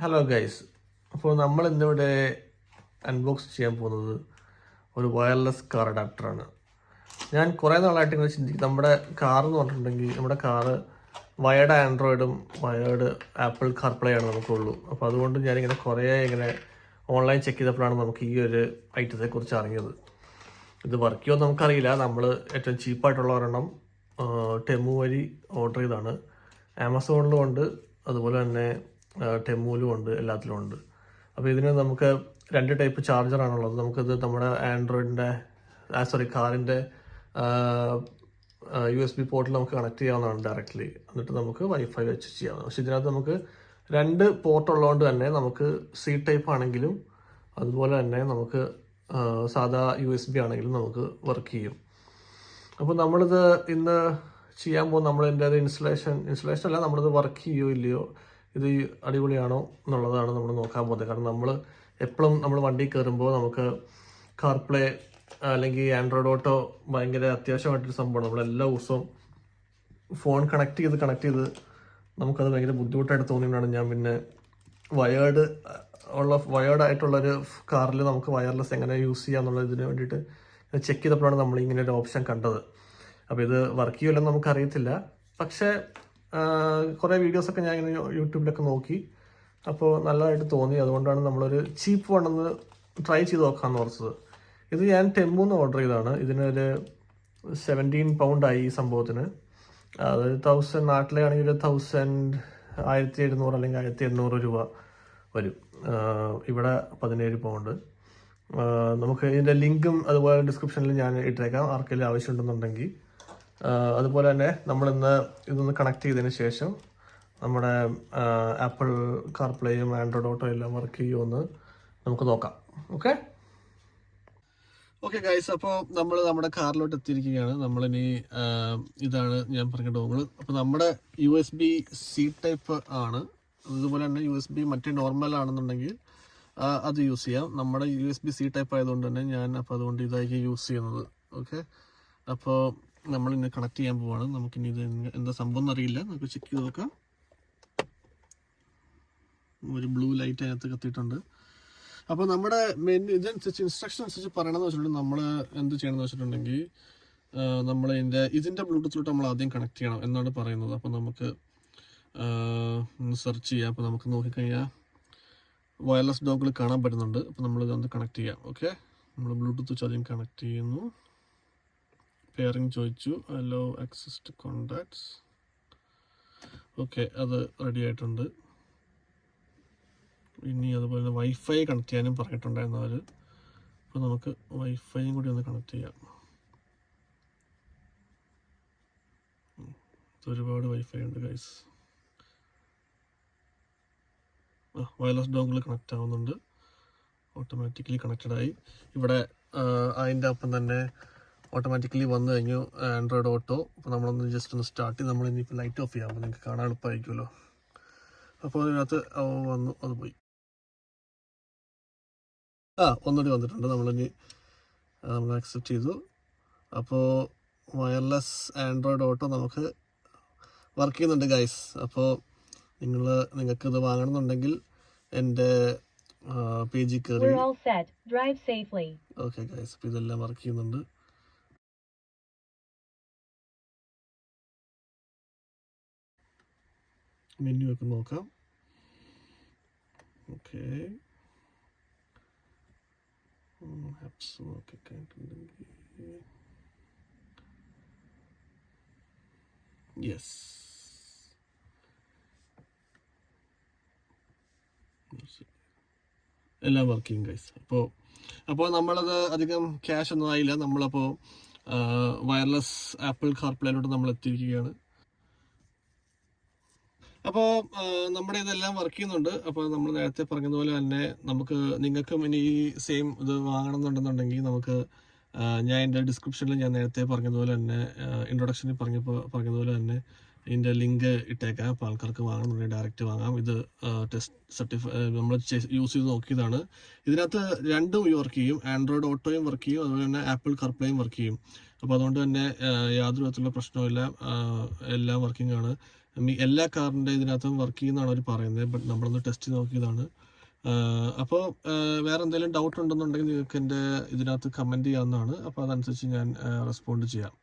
Hello guys. അപ്പോൾ നമ്മൾ ഇന്നിവിടെ അൺബോക്സ് ചെയ്യാൻ പോകുന്നത് ഒരു വയർലെസ് കാർ അഡാപ്റ്ററാണ്. ഞാൻ കുറേ നാളായിട്ട് ഇങ്ങനെ ചിന്തിക്കും, നമ്മുടെ കാർ എന്ന് പറഞ്ഞിട്ടുണ്ടെങ്കിൽ നമ്മുടെ കാറ് വയേർഡ് ആൻഡ്രോയിഡും വയേർഡ് ആപ്പിൾ കാർപ്ലേ ആണ് നമുക്കുള്ളൂ. അപ്പോൾ അതുകൊണ്ട് ഞാനിങ്ങനെ കുറേ ഓൺലൈൻ ചെക്ക് ചെയ്തപ്പോഴാണ് നമുക്ക് ഈ ഒരു ഐറ്റത്തെക്കുറിച്ച് അറിഞ്ഞത്. ഇത് വർക്ക് ചെയ്യുമോ നമുക്കറിയില്ല. നമ്മൾ ഏറ്റവും ചീപ്പായിട്ടുള്ള ഒരെണ്ണം ടെമു വഴി ഓർഡർ ചെയ്താണ്. ആമസോണിലും ഉണ്ട്, അതുപോലെ തന്നെ ടെമുവിലും ഉണ്ട്, എല്ലാത്തിലും ഉണ്ട്. അപ്പോൾ ഇതിന് നമുക്ക് 2 ടൈപ്പ് ചാർജറാണുള്ളത്. നമുക്കിത് നമ്മുടെ ആൻഡ്രോയിഡിൻ്റെ കാറിൻ്റെ USB പോർട്ടിൽ നമുക്ക് കണക്ട് ചെയ്യാവുന്നതാണ് ഡയറക്റ്റ്ലി. എന്നിട്ട് നമുക്ക് വൈഫൈ വെച്ച് ചെയ്യാവുന്നതാണ്. പക്ഷേ ഇതിനകത്ത് നമുക്ക് 2 പോർട്ട് ഉള്ളതുകൊണ്ട് തന്നെ നമുക്ക് C ടൈപ്പ് ആണെങ്കിലും അതുപോലെ തന്നെ നമുക്ക് സാധാ USB ആണെങ്കിലും നമുക്ക് വർക്ക് ചെയ്യും. അപ്പോൾ നമ്മളിത് ഇന്ന് ചെയ്യാൻ പോകും. നമ്മളിതിൻ്റെ ഇൻസ്റ്റലേഷൻ അല്ല, നമ്മളിത് വർക്ക് ചെയ്യുമോ ഇല്ലയോ, ഇത് അടിപൊളിയാണോ എന്നുള്ളതാണ് നമ്മൾ നോക്കാൻ പോകുന്നത്. കാരണം നമ്മൾ എപ്പോഴും നമ്മൾ വണ്ടി കയറുമ്പോൾ നമുക്ക് കാർപ്ലേ അല്ലെങ്കിൽ ആൻഡ്രോയിഡ് ഓട്ടോ ഭയങ്കര അത്യാവശ്യമായിട്ടൊരു സംഭവമാണ്. നമ്മളെല്ലാ ദിവസവും ഫോൺ കണക്ട് ചെയ്ത് നമുക്കത് ഭയങ്കര ബുദ്ധിമുട്ടായിട്ട് തോന്നിയതാണ് ഞാൻ പിന്നെ വയേർഡ് ആയിട്ടുള്ളൊരു കാറിൽ നമുക്ക് വയർലെസ് എങ്ങനെ യൂസ് ചെയ്യാം എന്നുള്ളതിന് വേണ്ടിയിട്ട് ചെക്ക് ചെയ്തപ്പോഴാണ് നമ്മൾ ഇങ്ങനെ ഒരു ഓപ്ഷൻ കണ്ടത്. അപ്പോൾ ഇത് വർക്ക് ചെയ്യുമല്ലെന്ന് നമുക്കറിയത്തില്ല. പക്ഷേ കുറേ വീഡിയോസൊക്കെ ഞാൻ ഇങ്ങനെ യൂട്യൂബിലൊക്കെ നോക്കി, അപ്പോൾ നല്ലതായിട്ട് തോന്നി. അതുകൊണ്ടാണ് നമ്മളൊരു ചീപ്പ് വണ്ണെന്ന് ട്രൈ ചെയ്ത് നോക്കാമെന്ന് ഓർത്തത്. ഇത് ഞാൻ ടെമ്മുന്ന് ഓർഡർ ചെയ്തതാണ്. ഇതിനൊരു 17 പൗണ്ടായി ഈ സംഭവത്തിന്. അത് 1000 നാട്ടിലെ ആണെങ്കിൽ ഒരു 1700 അല്ലെങ്കിൽ 1800 രൂപ വരും. ഇവിടെ 17 പൗണ്ട്. നമുക്ക് ഇതിൻ്റെ ലിങ്കും അതുപോലെ ഡിസ്ക്രിപ്ഷനിൽ ഞാൻ ഇട്ടേക്കാം, ആർക്കെങ്കിലും ആവശ്യമുണ്ടെന്നുണ്ടെങ്കിൽ. അതുപോലെ തന്നെ നമ്മളിന്ന് ഇതൊന്ന് കണക്ട് ചെയ്തതിന് ശേഷം നമ്മുടെ ആപ്പിൾ കാർപ്ലേയും ആൻഡ്രോയിഡ് ഓട്ടോ എല്ലാം വർക്ക് ചെയ്യുമെന്ന് നമുക്ക് നോക്കാം. ഓക്കെ ഗൈസ്, അപ്പോൾ നമ്മൾ നമ്മുടെ കാറിലോട്ട് എത്തിയിരിക്കുകയാണ്. നമ്മളിനി ഇതാണ് ഞാൻ പറഞ്ഞ ഡോങ്കിൾ. അപ്പോൾ നമ്മുടെ USB-C ടൈപ്പ് ആണ്. അതുപോലെ തന്നെ USB മറ്റേ നോർമൽ ആണെന്നുണ്ടെങ്കിൽ അത് യൂസ് ചെയ്യാം. നമ്മുടെ USB-C ടൈപ്പ് ആയതുകൊണ്ട് തന്നെ ഞാൻ അതുകൊണ്ട് ഇതായിരിക്കും യൂസ് ചെയ്യുന്നത്. ഓക്കെ, അപ്പോൾ നമ്മളിന്ന് കണക്ട് ചെയ്യാൻ പോവാണ്. നമുക്കിനി ഇത് എന്താ സംഭവം എന്നറിയില്ല, നമുക്ക് ചെക്ക് ചെയ്ത് നോക്കാം. ഒരു ബ്ലൂ ലൈറ്റ് അതിനകത്ത് കത്തിയിട്ടുണ്ട്. അപ്പോൾ നമ്മുടെ ഇതനുസരിച്ച് ഇൻസ്ട്രക്ഷൻ അനുസരിച്ച് പറയണമെന്ന് വെച്ചിട്ടുണ്ടെങ്കിൽ നമ്മൾ എന്ത് ചെയ്യണമെന്ന് വെച്ചിട്ടുണ്ടെങ്കിൽ നമ്മൾ ഇതിൻ്റെ ബ്ലൂടൂത്തിലോട്ട് നമ്മൾ ആദ്യം കണക്ട് ചെയ്യണം എന്നാണ് പറയുന്നത്. അപ്പോൾ നമുക്ക് സെർച്ച് ചെയ്യാം. അപ്പോൾ നമുക്ക് നോക്കിക്കഴിഞ്ഞാൽ വയർലെസ് ഡോങ്കിൾ കാണാൻ പറ്റുന്നുണ്ട്. അപ്പോൾ നമ്മളിതൊന്ന് കണക്ട് ചെയ്യാം. ഓക്കെ, നമ്മൾ ബ്ലൂടൂത്ത് വെച്ച് ആദ്യം കണക്ട് ചെയ്യുന്നു. പെയറിങ് ചോദിച്ചു, allow access to contacts. Okay, അത് റെഡി ആയിട്ടുണ്ട്. ഇനി അതുപോലെ തന്നെ വൈഫൈ കണക്ട് ചെയ്യാനും പറഞ്ഞിട്ടുണ്ടായിരുന്നു അവർ. അപ്പോൾ നമുക്ക് വൈഫൈയും കൂടി ഒന്ന് കണക്ട് ചെയ്യാം. ഒരുപാട് വൈഫൈ ഉണ്ട് ഗൈസ്. വയർലെസ് ഡോങ്കിൾ കണക്ട് ആവുന്നുണ്ട്, ഓട്ടോമാറ്റിക്കലി കണക്റ്റഡ് ആയി. ഇവിടെ അതിൻ്റെ ഒപ്പം തന്നെ ഓട്ടോമാറ്റിക്കലി വന്നു കഴിഞ്ഞു ആൻഡ്രോയിഡ് ഓട്ടോ. അപ്പോൾ നമ്മളൊന്ന് ജസ്റ്റ് ഒന്ന് സ്റ്റാർട്ട് ചെയ്ത് നമ്മൾ ഇനിയിപ്പോൾ ലൈറ്റ് ഓഫ് ചെയ്യാം. അപ്പോൾ നിങ്ങൾക്ക് കാണാൻ എളുപ്പമായിരിക്കുമല്ലോ. അപ്പോൾ അതിനകത്ത് വന്നു, അത് പോയി. ഒന്നുകൂടി വന്നിട്ടുണ്ട്. നമ്മൾ അക്സെപ്റ്റ് ചെയ്തു. അപ്പോൾ വയർലെസ് ആൻഡ്രോയിഡ് ഓട്ടോ നമുക്ക് വർക്ക് ചെയ്യുന്നുണ്ട് ഗൈസ്. അപ്പോൾ നിങ്ങൾക്കിത് വാങ്ങണമെന്നുണ്ടെങ്കിൽ എൻ്റെ പേജിൽ കയറി. ഓക്കെ ഗൈസ്, അപ്പോൾ ഇതെല്ലാം വർക്ക് ചെയ്യുന്നുണ്ട്. മെനു ഒക്കെ നോക്കാം. ഓക്കെ, ആപ്സ് നോക്കിക്കഴിഞ്ഞിട്ടുണ്ടെങ്കിൽ യെസ്, എല്ലാം വർക്കിംഗ് ഗൈസ്. അപ്പോൾ നമ്മളത് അധികം ക്യാഷ് ഒന്നും ആയില്ല. നമ്മളപ്പോൾ വയർലെസ് ആപ്പിൾ കാർപ്ലേയിലോട്ട് നമ്മൾ എത്തിയിരിക്കുകയാണ്. അപ്പോൾ നമ്മുടെ ഇതെല്ലാം വർക്ക് ചെയ്യുന്നുണ്ട്. അപ്പോൾ നമ്മൾ നേരത്തെ പറഞ്ഞതുപോലെ തന്നെ നിങ്ങൾക്കും ഇനി ഈ സെയിം ഇത് വാങ്ങണമെന്നുണ്ടെന്നുണ്ടെങ്കിൽ നമുക്ക് ഞാൻ എൻ്റെ ഡിസ്ക്രിപ്ഷനിൽ ഞാൻ നേരത്തെ പറഞ്ഞതുപോലെ തന്നെ ഇൻട്രൊഡക്ഷനിൽ പറഞ്ഞതുപോലെ തന്നെ ഇതിൻ്റെ ലിങ്ക് ഇട്ടേക്കാം. അപ്പോൾ ആൾക്കാർക്ക് വാങ്ങണമെന്നുണ്ടെങ്കിൽ ഡയറക്റ്റ് വാങ്ങാം. ഇത് ടെസ്റ്റ് നമ്മൾ യൂസ് ചെയ്ത് നോക്കിയതാണ്. ഇതിനകത്ത് രണ്ടും വർക്ക് ചെയ്യും. ആൻഡ്രോയിഡ് ഓട്ടോയും വർക്ക് ചെയ്യും, അതുപോലെ തന്നെ ആപ്പിൾ കാർപ്ലേയും വർക്ക് ചെയ്യും. അപ്പോൾ അതുകൊണ്ട് തന്നെ യാതൊരു വിധത്തിലുള്ള പ്രശ്നവുമില്ല, എല്ലാം വർക്കിംഗ് ആണ്. എല്ലാ കാറിൻ്റെ ഇതിനകത്തും വർക്ക് ചെയ്യുന്നതാണ് അവർ പറയുന്നത്. ബട്ട് നമ്മളൊന്ന് ടെസ്റ്റ് നോക്കിയതാണ്. അപ്പോൾ വേറെ എന്തെങ്കിലും ഡൗട്ട് ഉണ്ടെന്നുണ്ടെങ്കിൽ നിങ്ങൾക്ക് എൻ്റെ ഇതിനകത്ത് കമൻറ്റ് ചെയ്യാവുന്നതാണ്. അപ്പോൾ അതനുസരിച്ച് ഞാൻ റെസ്പോണ്ട് ചെയ്യാം.